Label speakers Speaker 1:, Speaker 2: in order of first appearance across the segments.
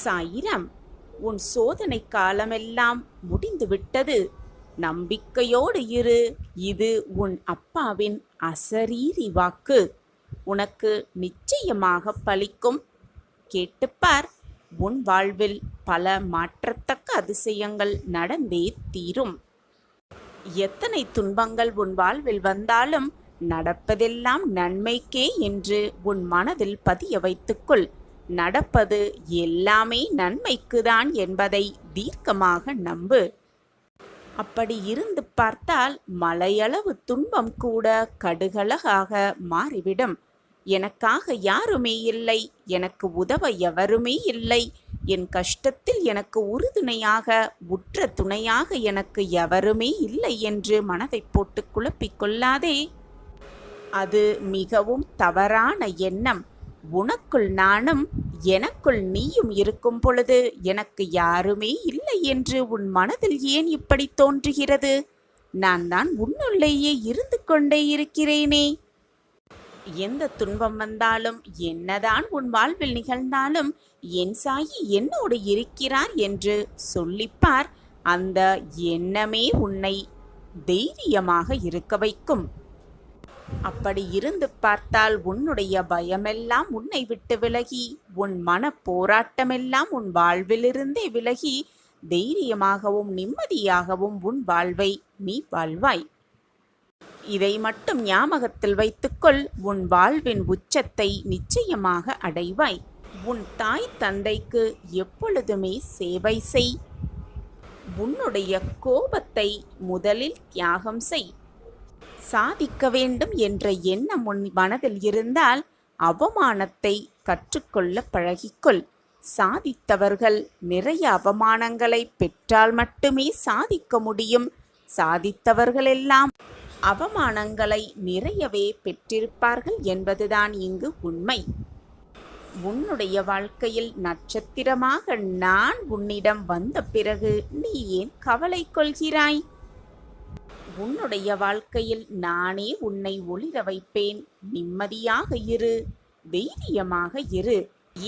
Speaker 1: சாயிரம், உன் சோதனை காலமெல்லாம் முடிந்துவிட்டது. நம்பிக்கையோடு இரு. இது உன் அப்பாவின் அசரீரி வாக்கு. உனக்கு நிச்சயமாக பலிக்கும். கேட்டுப்பார். உன் வாழ்வில் பல மாற்றத்தக்க அதிசயங்கள் நடந்தே தீரும். எத்தனை துன்பங்கள் உன் வாழ்வில் வந்தாலும் நடப்பதெல்லாம் நன்மைக்கே என்று உன் மனதில் பதிய வைத்துக்கொள். நடப்பது எல்லாமே நன்மைக்குதான் என்பதை தீர்க்கமாக நம்பு. அப்படி இருந்து பார்த்தால் மலையளவு துன்பம் கூட கடுகளகாக மாறிவிடும். எனக்காக யாருமே இல்லை, எனக்கு உதவ எவருமே இல்லை, என் கஷ்டத்தில் எனக்கு உறுதுணையாக உற்ற துணையாக எனக்கு எவருமே இல்லை என்று மனதை போட்டு குழப்பிக் கொள்ளாதே. அது மிகவும் தவறான எண்ணம். உனக்குள் நானும் எனக்குள் நீயும் இருக்கும் பொழுது எனக்கு யாருமே இல்லை என்று உன் மனதில் ஏன் இப்படி தோன்றுகிறது? நான் தான் உன்னுள்ளேயே இருந்து கொண்டே இருக்கிறேனே. எந்த துன்பம் வந்தாலும் என்னதான் உன் வாழ்வில் நிகழ்ந்தாலும் என் சாயி என்னோடு இருக்கிறார் என்று சொல்லிப்பார். அந்த எண்ணமே உன்னை தைரியமாக இருக்க வைக்கும். அப்படி இருந்து பார்த்தால் உன்னுடைய பயமெல்லாம் உன்னை விட்டு விலகி, உன் மன போராட்டமெல்லாம் உன் வாழ்விலிருந்தே விலகி, தைரியமாகவும் நிம்மதியாகவும் உன் வாழ்வை நீ வாழ்வாய். இதை மட்டும் ஞாபகத்தில் வைத்துக்கொள். உன் வாழ்வின் உச்சத்தை நிச்சயமாக அடைவாய். உன் தாய் தந்தைக்கு எப்பொழுதுமே சேவை செய். உன்னுடைய கோபத்தை முதலில் தியாகம் செய். சாதிக்க வேண்டும் என்ற எண்ணம் உன் மனதில் இருந்தால் அவமானத்தை கற்றுக்கொள்ள பழகிக்கொள். சாதித்தவர்கள் நிறைய அவமானங்களை பெற்றால் மட்டுமே சாதிக்க முடியும். சாதித்தவர்களெல்லாம் அவமானங்களை நிறையவே பெற்றிருப்பார்கள் என்பதுதான் இங்கு உண்மை. உன்னுடைய வாழ்க்கையில் நட்சத்திரமாக நான் உன்னிடம் வந்த பிறகு நீ ஏன் கவலை கொள்கிறாய்? உன்னுடைய வாழ்க்கையில் நானே உன்னை ஒளிர வைப்பேன். நிம்மதியாக இரு, தைரியமாக இரு.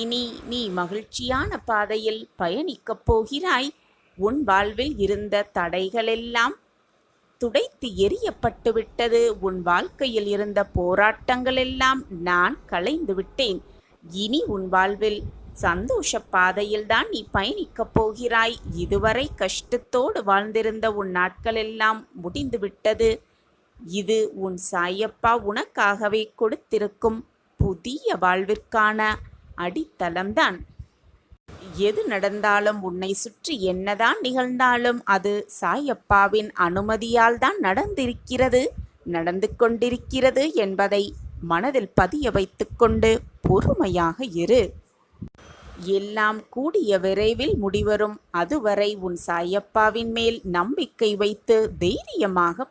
Speaker 1: இனி நீ மகிழ்ச்சியான பாதையில் பயணிக்கப் போகிறாய். உன் வாழ்வில் இருந்த தடைகளெல்லாம் துடைத்து எறியப்பட்டு விட்டது. உன் வாழ்க்கையில் இருந்த போராட்டங்களெல்லாம் நான் களைந்து விட்டேன். இனி உன் வாழ்வில் சந்தோஷ பாதையில்தான் நீ பயணிக்கப் போகிறாய். இதுவரை கஷ்டத்தோடு வாழ்ந்திருந்த உன் நாட்களெல்லாம் முடிந்துவிட்டது. இது உன் சாயப்பா உனக்காகவே கொடுத்திருக்கும் புதிய வாழ்விற்கான அடித்தளம்தான். எது நடந்தாலும், உன்னை சுற்றி என்னதான் நிகழ்ந்தாலும் அது சாயப்பாவின் அனுமதியால் தான் நடந்திருக்கிறது, நடந்து கொண்டிருக்கிறது என்பதை மனதில் பதிய வைத்துக்கொண்டு பொறுமையாக இரு. எல்லாம் கூடிய விரைவில் முடிவரும். அதுவரை உன் சாயப்பாவின் மேல் நம்பிக்கை வைத்து தைரியமாக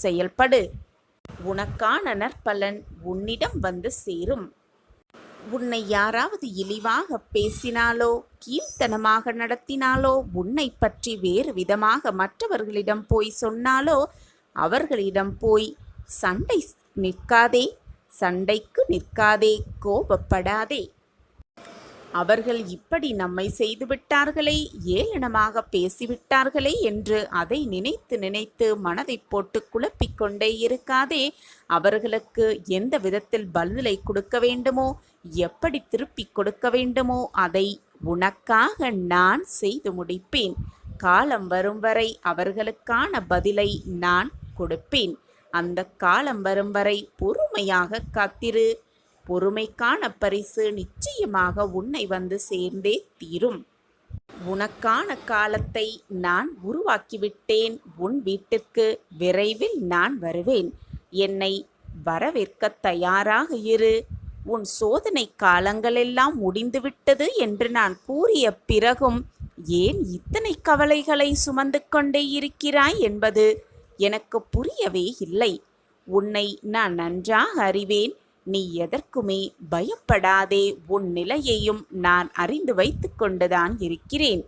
Speaker 1: செயல்படு. உனக்கான நற்பலன் உன்னிடம் வந்து சேரும். உன்னை யாராவது இழிவாக பேசினாலோ கீழ்த்தனமாக நடத்தினாலோ, உன்னை பற்றி வேறு விதமாக மற்றவர்களிடம் போய் சொன்னாலோ, அவர்களிடம் போய் சண்டைக்கு நிற்காதே, கோபப்படாதே. அவர்கள் இப்படி நம்மை செய்துவிட்டார்களே, ஏளனமாக பேசிவிட்டார்களே என்று அதை நினைத்து நினைத்து மனதை போட்டு குழப்பிக்கொண்டே இருக்காதே. அவர்களுக்கு எந்த விதத்தில் பதிலை கொடுக்க வேண்டுமோ, எப்படி திருப்பி கொடுக்க வேண்டுமோ அதை உனக்காக நான் செய்து முடிப்பேன். காலம் வரும் வரை அவர்களுக்கான பதிலை நான் கொடுப்பேன். அந்த காலம் வரும் வரை பொறுமையாக காத்திரு. பொறுமைக்கான பரிசு நிச்சயமாக உன்னை வந்து சேர்ந்தே தீரும். உனக்கான காலத்தை நான் உருவாக்கிவிட்டேன். உன் வீட்டிற்கு விரைவில் நான் வருவேன். என்னை வரவேற்க தயாராக இரு. உன் சோதனை காலங்களெல்லாம் முடிந்துவிட்டது என்று நான் கூறிய பிறகும் ஏன் இத்தனை கவலைகளை சுமந்து கொண்டே இருக்கிறாய் என்பது எனக்கு புரியவே இல்லை. உன்னை நான் நன்றாக அறிவேன். நீ எதற்குமே பயப்படாதே. உன் நிலையையும் நான் அறிந்து வைத்து கொண்டுதான் இருக்கிறேன்.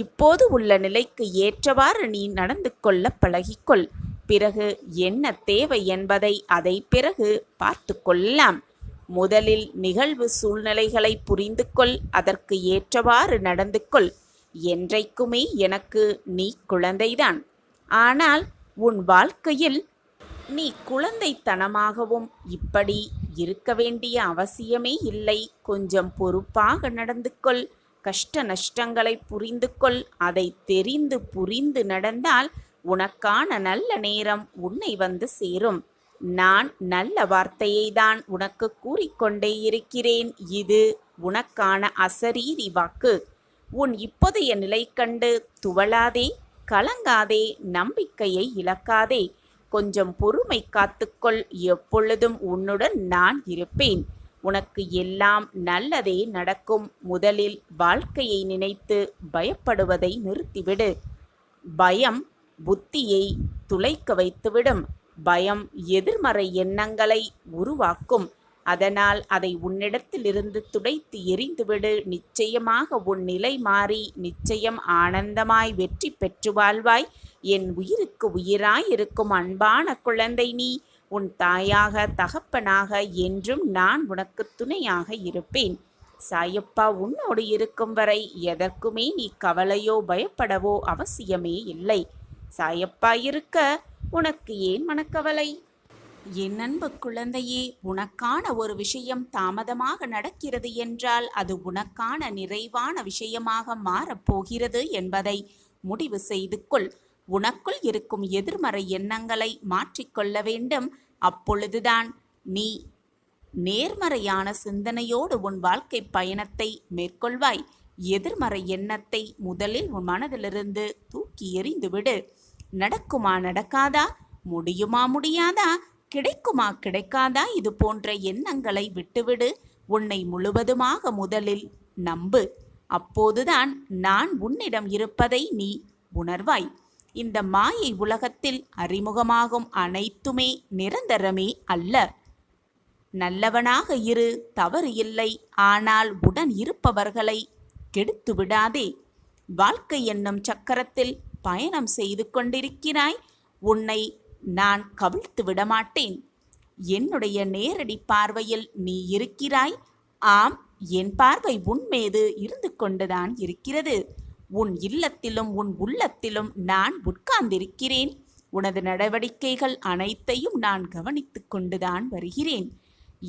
Speaker 1: இப்போது உள்ள நிலைக்கு ஏற்றவாறு நீ நடந்து கொள்ள பழகிக்கொள். பிறகு என்ன தேவை என்பதை அதை பிறகு பார்த்து கொள்ளலாம். முதலில் நிகழ்வு சூழ்நிலைகளை புரிந்து கொள், அதற்கு ஏற்றவாறு நடந்து கொள். என்றைக்குமே எனக்கு நீ குழந்தைதான். ஆனால் உன் வாழ்க்கையில் நீ குழந்தைத்தனமாகவும் இப்படி இருக்க வேண்டிய அவசியமே இல்லை. கொஞ்சம் பொறுப்பாக நடந்து கொள். கஷ்ட நஷ்டங்களை புரிந்து கொள். அதை தெரிந்து புரிந்து நடந்தால் உனக்கான நல்ல நேரம் உன்னை வந்து சேரும். நான் நல்ல வார்த்தையை தான் உனக்கு கூறிக்கொண்டே இருக்கிறேன். இது உனக்கான அசரீரி வாக்கு. உன் இப்போதைய நிலை கண்டு துவளாதே, கலங்காதே, நம்பிக்கையை இழக்காதே. கொஞ்சம் பொறுமை காத்துக்கொள். எப்பொழுதும் உன்னுடன் நான் இருப்பேன். உனக்கு எல்லாம் நல்லதே நடக்கும். முதலில் வாழ்க்கையை நினைத்து பயப்படுவதை நிறுத்திவிடு. பயம் புத்தியை துளைக்க வைத்துவிடும். பயம் எதிர்மறை எண்ணங்களை உருவாக்கும். அதனால் அதை உன்னிடத்திலிருந்து துடைத்து எறிந்துவிடு. நிச்சயமாக உன் நிலை மாறி நிச்சயம் ஆனந்தமாய் வெற்றி பெற்று வாழ்வாய். என் உயிருக்கு உயிராயிருக்கும் அன்பான குழந்தை நீ. உன் தாயாக தகப்பனாக என்றும் நான் உனக்கு துணையாக இருப்பேன். சாயப்பா உன்னோடு இருக்கும் வரை எதற்குமே நீ கவலையோ பயப்படவோ அவசியமே இல்லை. சாயப்பா இருக்க உனக்கு ஏன் மனக்கவலை? என் அன்பு குழந்தையே, உனக்கான ஒரு விஷயம் தாமதமாக நடக்கிறது என்றால் அது உனக்கான நிறைவான விஷயமாக மாறப்போகிறது என்பதை முடிவு செய்து கொள். உனக்குள் இருக்கும் எதிர்மறை எண்ணங்களை மாற்றிக்கொள்ள வேண்டும். அப்பொழுதுதான் நீ நேர்மறையான சிந்தனையோடு உன் வாழ்க்கை பயணத்தை மேற்கொள்வாய். எதிர்மறை எண்ணத்தை முதலில் உன் மனதிலிருந்து தூக்கி எறிந்துவிடு. நடக்குமா நடக்காதா, முடியுமா முடியாதா, கிடைக்குமா கிடைக்காதா, இது போன்ற எண்ணங்களை விட்டுவிடு. உன்னை முழுவதுமாக முதலில் நம்பு. அப்போதுதான் நான் உன்னிடம் இருப்பதை நீ உணர்வாய். இந்த மாயை உலகத்தில் அறிமுகமாகும் அனைத்துமே நிரந்தரமே அல்ல. நல்லவனாக இரு, தவறு இல்லை. ஆனால் உடன் இருப்பவர்களை கெடுத்து விடாதே. வாழ்க்கை என்னும் சக்கரத்தில் பயணம் செய்து கொண்டிருக்கிறாய். உன்னை நான் கவிழ்த்து விடமாட்டேன். என்னுடைய நேரடி பார்வையில் நீ இருக்கிறாய். ஆம், என் பார்வை உன்மீது இருந்து கொண்டுதான் இருக்கிறது. உன் இல்லத்திலும் உன் உள்ளத்திலும் நான் உட்கார்ந்திருக்கிறேன். உனது நடவடிக்கைகள் அனைத்தையும் நான் கவனித்து கொண்டுதான் வருகிறேன்.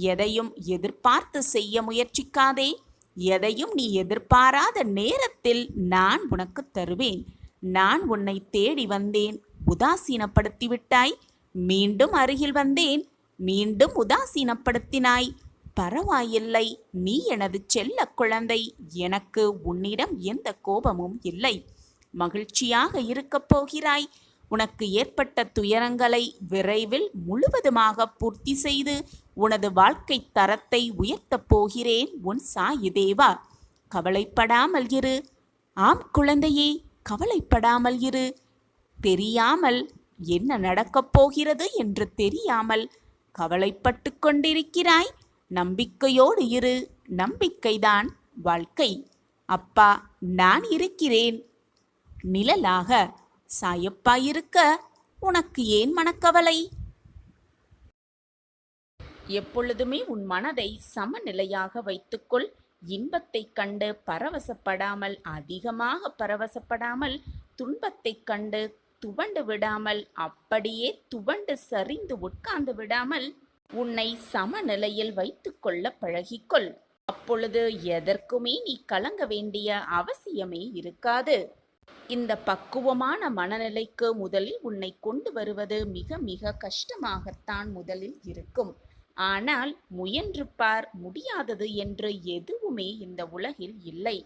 Speaker 1: எதையும் எதிர்பார்த்து செய்ய முயற்சிக்காதே. எதையும் நீ எதிர்பாராத நேரத்தில் நான் உனக்கு தருவேன். நான் உன்னை தேடி வந்தேன், உதாசீனப்படுத்திவிட்டாய். மீண்டும் அருகில் வந்தேன், மீண்டும் உதாசீனப்படுத்தினாய். பரவாயில்லை, நீ எனது செல்ல குழந்தை. எனக்கு உன்னிடம் எந்த கோபமும் இல்லை. மகிழ்ச்சியாக இருக்கப் போகிறாய். உனக்கு ஏற்பட்ட துயரங்களை விரைவில் முழுவதுமாக பூர்த்தி செய்து உனது வாழ்க்கை தரத்தை உயர்த்தப் போகிறேன். உன் சாயி தேவா. கவலைப்படாமல் இரு. ஆம் குழந்தையே, கவலைப்படாமல் இரு. தெரியாமல் என்ன நடக்கப் போகிறது என்று தெரியாமல் கவலைப்பட்டு கொண்டிருக்கிறாய். நம்பிக்கையோடு இரு. நம்பிக்கைதான் வாழ்க்கை. அப்பா நான் இருக்கிறேன் நிழலாக. சாயப்பா இருக்க உனக்கு ஏன் மனக்கவலை? எப்பொழுதுமே உன் மனதை சமநிலையாக வைத்துக்கொள். இன்பத்தைக் கண்டு பரவசப்படாமல், அதிகமாக பரவசப்படாமல், துன்பத்தைக் கண்டு துவண்டு விடாமல், அப்படியே துவண்டு சரிந்து உட்கார்ந்து விடாமல் உன்னை சமநிலையில் வைத்துக்கொள்ள பழகிக்கொள். அப்பொழுது எதற்குமே நீ கலங்க வேண்டிய அவசியமே இருக்காது. இந்த பக்குவமான மனநிலைக்கு முதலில் உன்னை கொண்டு வருவது மிக மிக கஷ்டமாகத்தான் முதலில் இருக்கும். ஆனால் முயன்று பார். முடியாதது என்று எதுவுமே இந்த உலகில் இல்லை.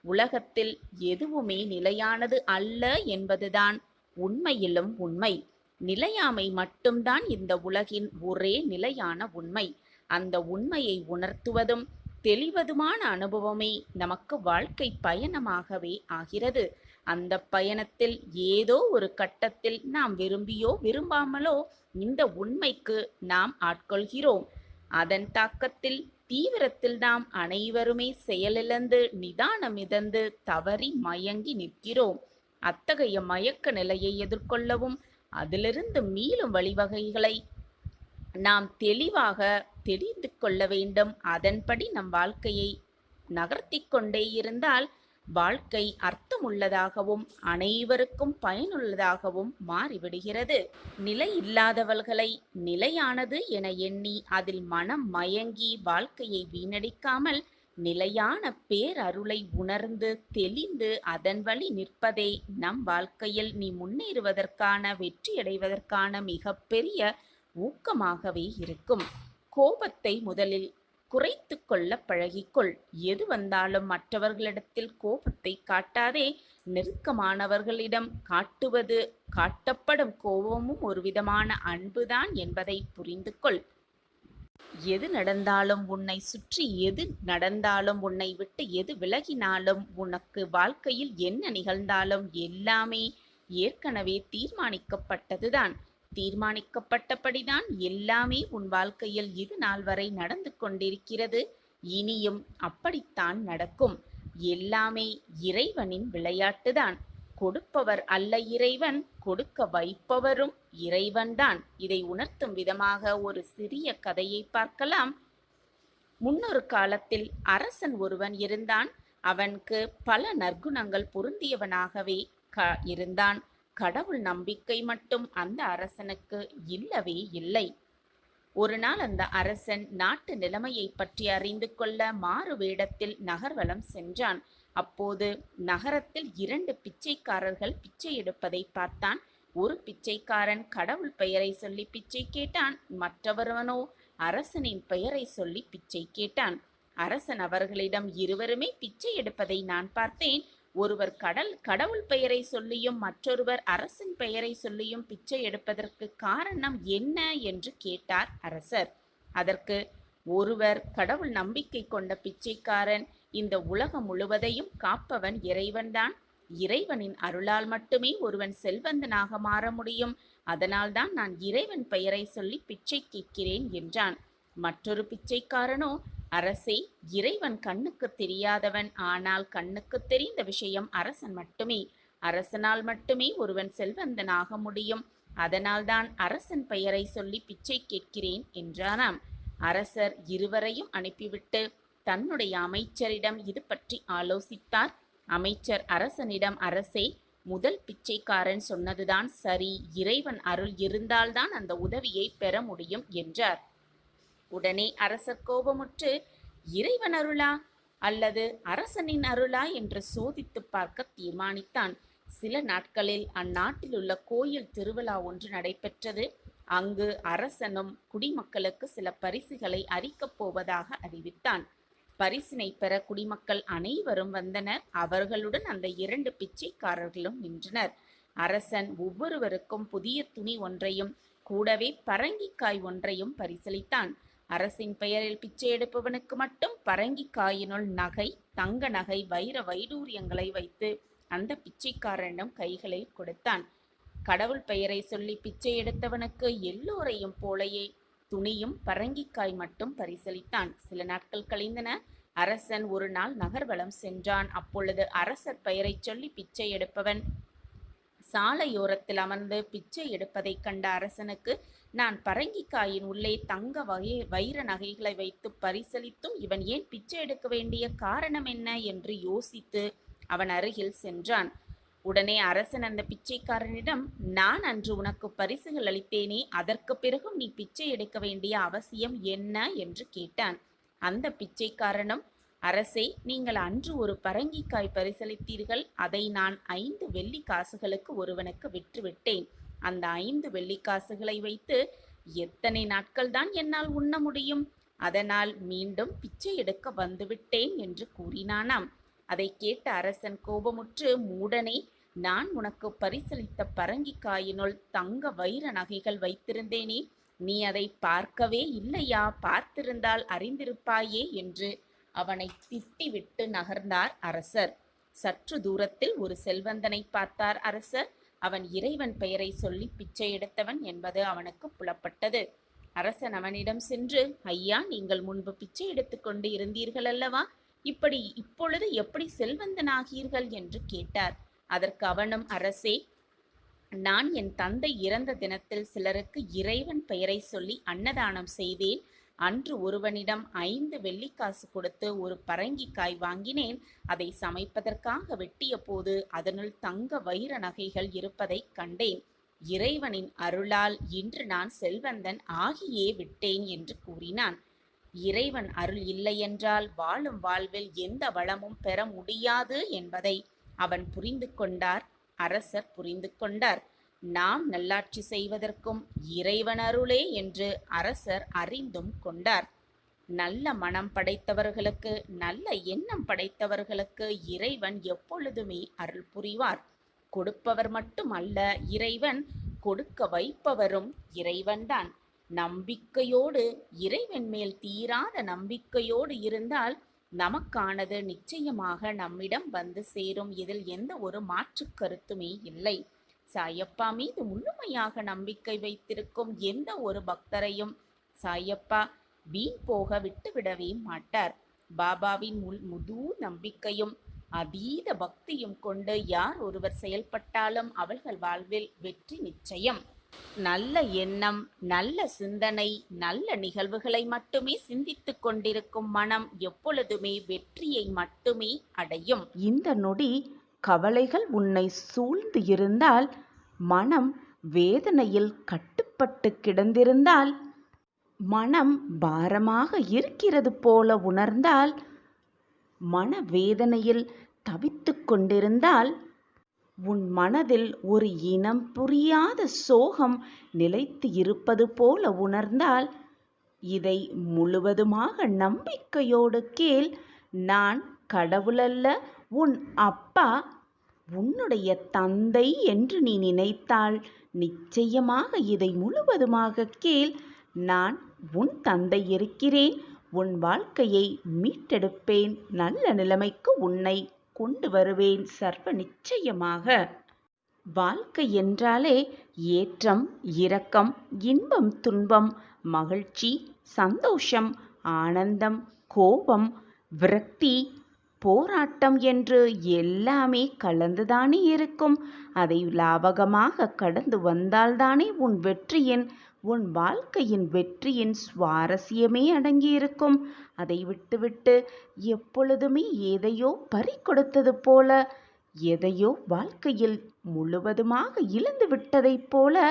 Speaker 1: உலகத்தில் எதுவுமே நிலையானது அல்ல என்பதுதான் உண்மையிலும் உண்மை. நிலையாமை மட்டும்தான் இந்த உலகின் ஒரே நிலையான உண்மை. அந்த உண்மையை உணர்த்துவதும் தெளிவதுமான அனுபவமே நமக்கு வாழ்க்கை பயணமாகவே ஆகிறது. அந்த பயணத்தில் ஏதோ ஒரு கட்டத்தில் நாம் விரும்பியோ விரும்பாமலோ இந்த உண்மைக்கு நாம் ஆட்கொள்கிறோம். அதன் தாக்கத்தில் தீவிரத்தில் நாம் அனைவருமே செயலிழந்து நிதானமிழந்து தவறி மயங்கி நிற்கிறோம். அத்தகைய மயக்க நிலையை எதிர்கொள்ளவும் அதிலிருந்து மீளும் வழிவகைகளை நாம் தெளிவாக தெரிந்து கொள்ள வேண்டும். அதன்படி நம் வாழ்க்கையை நகர்த்திக் கொண்டே இருந்தால் வாழ்க்கை அர்த்தமுள்ளதாகவும் அனைவருக்கும் பயனுள்ளதாகவும் மாறிவிடுகிறது. நிலை இல்லாதவர்களை நிலையானது என எண்ணி அதில் மனம் மயங்கி வாழ்க்கையை வீணடிக்காமல் நிலையான பேரருளை உணர்ந்து தெளிந்து அதன் வழி நிற்பதே நம் வாழ்க்கையில் நீ முன்னேறுவதற்கான வெற்றியடைவதற்கான மிகப்பெரிய ஊக்கமாகவே இருக்கும். கோபத்தை முதலில் குறைத்து கொள்ள பழகிக்கொள். எது வந்தாலும் மற்றவர்களிடத்தில் கோபத்தை காட்டாதே. நெருக்கமானவர்களிடம் காட்டப்படும் கோபமும் ஒரு விதமான அன்புதான் என்பதை புரிந்து கொள். எது நடந்தாலும், உன்னை சுற்றி எது நடந்தாலும், உன்னை விட்டு எது விலகினாலும், உனக்கு வாழ்க்கையில் என்ன நிகழ்ந்தாலும் எல்லாமே ஏற்கனவே தீர்மானிக்கப்பட்டதுதான். தீர்மானிக்கப்பட்டபடிதான் எல்லாமே உன் வாழ்க்கையில் இது நாள் வரை நடந்து கொண்டிருக்கிறது. இனியும் அப்படித்தான் நடக்கும். எல்லாமே இறைவனின் விளையாட்டுதான். கொடுப்பவர் அல்ல இறைவன், கொடுக்க வைப்பவரும் இறைவன்தான். இதை உணர்த்தும் விதமாக ஒரு சிறிய கதையை பார்க்கலாம். முன்னொரு காலத்தில் அரசன் ஒருவன் இருந்தான். அவனுக்கு பல நற்குணங்கள் பொருந்தியவனாகவே இருந்தான். கடவுள் நம்பிக்கை மட்டும் அந்த அரசனுக்கு இல்லவே இல்லை. ஒரு நாள் அந்த அரசன் நாட்டு நிலைமையை பற்றி அறிந்து கொள்ள மாறு வேடத்தில் நகர்வலம் சென்றான். அப்போது நகரத்தில் 2 பிச்சைக்காரர்கள் பிச்சை எடுப்பதை பார்த்தான். ஒரு பிச்சைக்காரன் கடவுள் பெயரை சொல்லி பிச்சை கேட்டான். மற்றவனோ அரசனின் பெயரை சொல்லி பிச்சை கேட்டான். அரசன் அவர்களிடம், இருவருமே பிச்சை எடுப்பதை நான் பார்த்தேன். ஒருவர் கடவுள் பெயரை சொல்லியும் மற்றொருவர் அரசன் பெயரை சொல்லியும் பிச்சை எடுப்பதற்கு காரணம் என்ன என்று கேட்டார் அரசர். அதற்கு ஒருவர் கடவுள் நம்பிக்கை கொண்ட பிச்சைக்காரன், இந்த உலகம் முழுவதையும் காப்பவன் இறைவன்தான். இறைவனின் அருளால் மட்டுமே ஒருவன் செல்வந்தனாக மாற முடியும். அதனால்தான் நான் இறைவன் பெயரை சொல்லி பிச்சை கேட்கிறேன் என்றான். மற்றொரு பிச்சைக்காரனோ, அரசே, இறைவன் கண்ணுக்கு தெரியாதவன். ஆனால் கண்ணுக்கு தெரிந்த விஷயம் அரசன் மட்டுமே. அரசனால் மட்டுமே ஒருவன் செல்வந்தனாக முடியும். அதனால்தான் அரசன் பெயரை சொல்லி பிச்சை கேட்கிறேன் என்றானாம். அரசர் இருவரையும் அனுப்பிவிட்டு தன்னுடைய அமைச்சரிடம் இது பற்றி ஆலோசித்தார். அமைச்சர் அரசனிடம், அரசே, முதல் பிச்சைக்காரன் சொன்னதுதான் சரி. இறைவன் அருள் இருந்தால்தான் அந்த உதவியை பெற முடியும் என்றார். உடனே அரசர் கோபமுற்று, இறைவன் அருளா அல்லது அரசனின் அருளா என்று சோதித்து பார்க்க தீர்மானித்தான். சில நாட்களில் அந்நாட்டில் உள்ள கோயில் திருவிழா ஒன்று நடைபெற்றது. அங்கு அரசனும் குடிமக்களுக்கு சில பரிசுகளை அளிக்கப் போவதாக அறிவித்தான். பரிசினை பெற குடிமக்கள் அனைவரும் வந்தனர். அவர்களுடன் அந்த 2 பிச்சைக்காரர்களும் நின்றனர். அரசன் ஒவ்வொருவருக்கும் புதிய துணி ஒன்றையும் கூடவே பரங்கிக்காய் ஒன்றையும் பரிசளித்தான். அரசின் பெயரில் பிச்சை எடுப்பவனுக்கு மட்டும் பரங்கிக்காயினுள் நகை, தங்க நகை, வைர வைடூரியங்களை வைத்து அந்த பிச்சைக்காரனிடம் கைகளில் கொடுத்தான். கடவுள் பெயரை சொல்லி பிச்சை எடுத்தவனுக்கு எல்லோரையும் போலயே துணியும் பரங்கிக்காய் மட்டும் பரிசளித்தான். சில நாட்கள் கழிந்தன. அரசன் ஒரு நாள் நகர்வலம் சென்றான். அப்பொழுது அரசர் பெயரை சொல்லி பிச்சை எடுப்பவன் சாலையோரத்தில் அமர்ந்து பிச்சை எடுப்பதைக் கண்ட அரசனுக்கு, நான் பரங்கிக்காயின் உள்ளே தங்க வைர நகைகளை வைத்து பரிசளித்தும் இவன் ஏன் பிச்சை எடுக்க வேண்டிய காரணம் என்ன என்று யோசித்து அவன் அருகில் சென்றான். உடனே அரசன் அந்த பிச்சைக்காரனிடம், நான் அன்று உனக்கு பரிசுகள் அளித்தேனே, அதற்கு பிறகும் நீ பிச்சை எடுக்க வேண்டிய அவசியம் என்ன என்று கேட்டான். அந்த பிச்சைக்காரனும், அரசே, நீங்கள் அன்று ஒரு பரங்கிக்காய் பரிசளித்தீர்கள். அதை நான் 5 வெள்ளி காசுகளுக்கு ஒருவனுக்கு விற்றுவிட்டேன். அந்த 5 வெள்ளிக்காசுகளை வைத்து எத்தனை நாட்கள் தான் என்னால் உண்ண முடியும்? அதனால் மீண்டும் பிச்சை எடுக்க வந்துவிட்டேன் என்று கூறினானாம். அதை கேட்ட அரசன் கோபமுற்று, மூடனே, நான் உனக்கு பரிசளித்த பரங்கிக்காயினுள் தங்க வைர நகைகள் வைத்திருந்தேனே, நீ அதை பார்க்கவே இல்லையா? பார்த்திருந்தால் அறிந்திருப்பாயே என்று அவனை திட்டிவிட்டு நகர்ந்தார் அரசர். சற்று தூரத்தில் ஒரு செல்வந்தனை பார்த்தார் அரசர். அவன் இறைவன் பெயரை சொல்லி பிச்சை எடுத்தவன் என்பது அவனுக்கு புலப்பட்டது. அரசன் அவனிடம் சென்று, ஐயா, நீங்கள் முன்பு பிச்சை எடுத்துக்கொண்டு இருந்தீர்கள் அல்லவா? இப்பொழுது எப்படி செல்வந்தனாகீர்கள் என்று கேட்டார். அதற்கு அவனும், அரசே, நான் என் தந்தை இறந்த தினத்தில் சிலருக்கு இறைவன் பெயரை சொல்லி அன்னதானம் செய்தேன். அன்று ஒருவனிடம் 5 வெள்ளிக்காசு கொடுத்து ஒரு பரங்கிக்காய் வாங்கினேன். அதை சமைப்பதற்காக வெட்டிய போது அதனுள் தங்க வைர நகைகள் இருப்பதைக் கண்டேன். இறைவனின் அருளால் இன்று நான் செல்வந்தன் ஆகியே விட்டேன் என்று கூறினான். இறைவன் அருள் இல்லையென்றால் வாழும் வாழ்வில் எந்த வளமும் பெற முடியாது என்பதை அவன் புரிந்து கொண்டார். அரசர் புரிந்து கொண்டார். நாம் நல்லாட்சி செய்வதற்கும் இறைவன் அருளே என்று அரசர் அறிந்தும் கொண்டார். நல்ல மனம் படைத்தவர்களுக்கு, நல்ல எண்ணம் படைத்தவர்களுக்கு இறைவன் எப்பொழுதுமே அருள் புரிவார். கொடுப்பவர் மட்டும் அல்ல இறைவன், கொடுக்க வைப்பவரும் இறைவன்தான். நம்பிக்கையோடு, இறைவன் மேல் தீராத நம்பிக்கையோடு இருந்தால் நமக்கானது நிச்சயமாக நம்மிடம் வந்து சேரும். இதில் எந்த ஒரு மாற்று கருத்துமே இல்லை. சாயப்பா மீது முழுமையாக நம்பிக்கை வைத்திருக்கும் எந்த ஒரு பக்தரையும் சாயப்பா வீண் போக விட்டுவிடவே மாட்டார். பாபாவின் முழு நம்பிக்கையும் அதீத பக்தியும் கொண்டு யார் ஒருவர் செயல்பட்டாலும் அவர்கள் வாழ்வில் வெற்றி நிச்சயம். நல்ல எண்ணம், நல்ல சிந்தனை, நல்ல நிகழ்வுகளை மட்டுமே சிந்தித்துக் கொண்டிருக்கும் மனம் எப்பொழுதுமே வெற்றியை மட்டுமே அடையும்.
Speaker 2: இந்த நொடி கவலைகள் உன்னை சூழ்ந்து இருந்தால், மனம் வேதனையில் கட்டுப்பட்டு கிடந்திருந்தால், மனம் பாரமாக இருக்கிறது போல உணர்ந்தால், மனவேதனையில் தவித்துக் கொண்டிருந்தால், உன் மனதில் ஒரு இனம் புரியாத சோகம் நிலைத்து இருப்பது போல உணர்ந்தால், இதை முழுவதுமாக நம்பிக்கையோடு கேள். நான் கடவுளல்ல, உன் அப்பா, உன்னுடைய தந்தை என்று நீ நினைத்தால் நிச்சயமாக இதை முழுவதுமாக கேள். நான் உன் தந்தை இருக்கிறேன். உன் வாழ்க்கையை மீட்டெடுப்பேன். நல்ல நிலைமைக்கு உன்னை கொண்டு வருவேன் சர்வ நிச்சயமாக. வாழ்க்கை என்றாலே ஏற்றம், இரக்கம், இன்பம், துன்பம், மகிழ்ச்சி, சந்தோஷம், ஆனந்தம், கோபம், விரக்தி, போராட்டம் என்று எல்லாமே கலந்துதானே இருக்கும். அதை லாவகமாக கடந்து வந்தால்தானே உன் வாழ்க்கையின் வெற்றியின் சுவாரஸ்யமே அடங்கியிருக்கும். அதை விட்டுவிட்டு எப்பொழுதுமே எதையோ பறிகொடுத்தது போல, எதையோ வாழ்க்கையில் முழுவதுமாக இழந்து விட்டதைப் போல,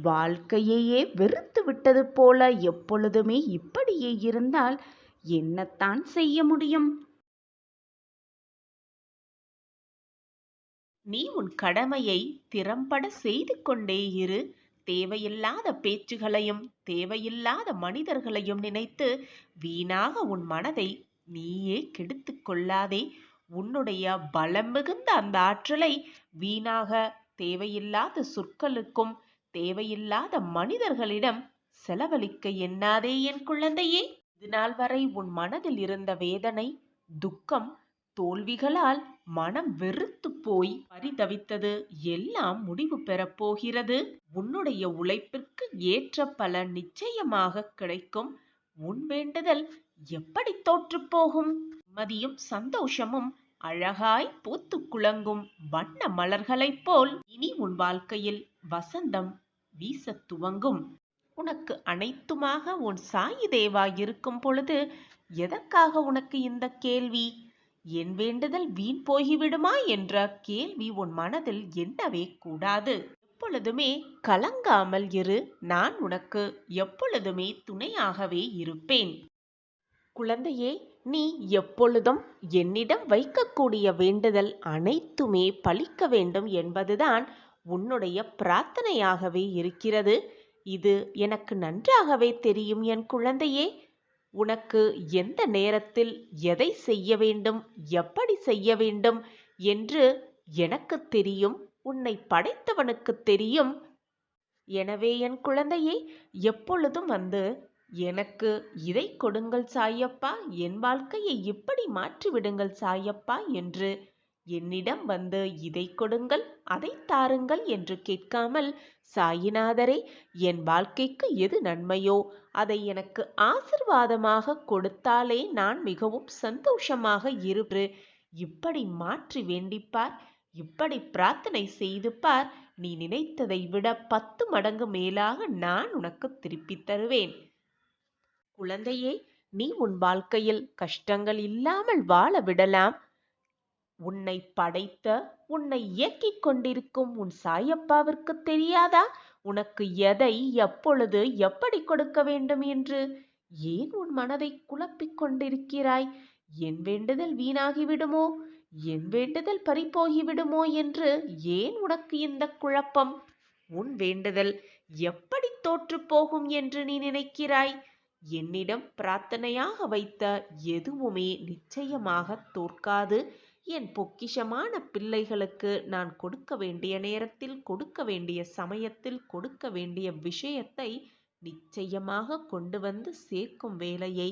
Speaker 2: வாழ்க்கையையே வெறுத்து விட்டது போல எப்பொழுதுமே இப்படியே இருந்தால் என்னத்தான் செய்ய முடியும்? நீ உன் கடமையை திறம்பட செய்து கொண்டே இரு. தேவையில்லாத பேச்சுகளையும் தேவையில்லாத மனிதர்களையும் நினைத்து வீணாக உன் மனதை நீயே கெடுத்து கொள்ளாதே. உன்னுடைய பலம் மிகுந்த அந்த ஆற்றலை வீணாக தேவையில்லாத சொற்களுக்கும் தேவையில்லாத மனிதர்களிடம் செலவழிக்க எண்ணாதே என் குழந்தையே. இதுநாள் வரை உன் மனதில் இருந்த வேதனை, துக்கம், தோல்விகளால் மனம் வெறுத்து போய் பரிதவித்தது எல்லாம் முடிவு பெறப் போகிறது. உன்னுடைய உழைப்பிற்கு ஏற்ற பலன் நிச்சயமாக கிடைக்கும். உன் வேண்டுதல் எப்படி தோற்று போகும்? நிம்மதியும் சந்தோஷமும் அழகாய் பூத்து குலங்கும் வண்ண மலர்களைப் போல் இனி உன் வாழ்க்கையில் வசந்தம் வீசத் துவங்கும். உனக்கு அனைத்துமாக உன் சாயி தேவா இருக்கும் பொழுது எதற்காக உனக்கு இந்த கேள்வி? என் வேண்டுதல் வீண் போய்விடுமா என்ற கேள்வி உன் மனதில் எண்ணவே கூடாது. எப்பொழுதுமே கலங்காமல் இரு. நான் உனக்கு எப்பொழுதுமே துணையாகவே இருப்பேன். குழந்தையே, நீ எப்பொழுதும் என்னிடம் வைக்கக்கூடிய வேண்டுதல் அனைத்துமே பலிக்க வேண்டும் என்பதுதான் உன்னுடைய பிரார்த்தனையாகவே இருக்கிறது. இது எனக்கு நன்றாகவே தெரியும் என் குழந்தையே. உனக்கு எந்த நேரத்தில் எதை செய்ய வேண்டும், எப்படி செய்ய வேண்டும் என்று எனக்கு தெரியும். உன்னை படைத்தவனுக்கு தெரியும். எனவே என் குழந்தையே, எப்பொழுதும் வந்து எனக்கு இதை கொடுங்கள் சாயப்பா, என் வாழ்க்கையை இப்படி மாற்றிவிடுங்கள் சாயப்பா என்று என்னிடம் வந்து இதை கொடுங்கள், அதை தாருங்கள் என்று கேட்காமல், சாயிநாதரே, என் வாழ்க்கைக்கு எது நன்மையோ அதை எனக்கு ஆசிர்வாதமாக கொடுத்தாலே நான் மிகவும் சந்தோஷமாக இருப்பேன். இப்படி மாற்றி வேண்டிப்பார். இப்படி பிரார்த்தனை செய்து பார். நீ நினைத்ததை விட 10 மடங்கு மேலாக நான் உனக்கு திருப்பித் தருவேன். குழந்தையே, நீ உன் வாழ்க்கையில் கஷ்டங்கள் இல்லாமல் வாழ விடலாம். உன்னை படைத்த, உன்னை இயக்கிக் கொண்டிருக்கும் உன் சாயப்பாவிற்கு தெரியாதா உனக்கு எதை, எப்பொழுது, எப்படி கொடுக்க வேண்டும் என்று? ஏன் உன் மனதை குழப்பிக் கொண்டிருக்கிறாய்? என் வேண்டுதல் வீணாகிவிடுமோ, என் வேண்டுதல் பறிபோகிவிடுமோ என்று ஏன் உனக்கு இந்த குழப்பம்? உன் வேண்டுதல் எப்படி தோற்று போகும் என்று நீ நினைக்கிறாய்? என்னிடம் பிரார்த்தனையாக வைத்த எதுவுமே நிச்சயமாக தோற்காது. என் பொக்கிஷமான பிள்ளைகளுக்கு நான் கொடுக்க வேண்டிய நேரத்தில், கொடுக்க வேண்டிய சமயத்தில், கொடுக்க வேண்டிய விஷயத்தை நிச்சயமாக கொண்டு வந்து சேர்க்கும் வேலையை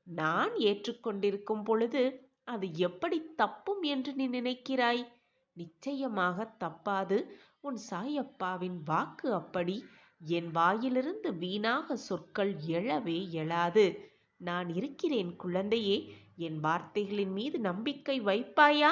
Speaker 2: நான் ஏற்றுக்கொண்டிருக்கும் பொழுது அது எப்படி தப்பும் என்று நீ நினைக்கிறாய்? நிச்சயமாக தப்பாது. உன் சாயப்பாவின் வாக்கு அப்படி. என் வாயிலிருந்து வீணாக சொற்கள் எழவே எழாது. நான் இருக்கிறேன் குழந்தையே. என் வார்த்தைகளின் மீது நம்பிக்கை வைப்பாயா?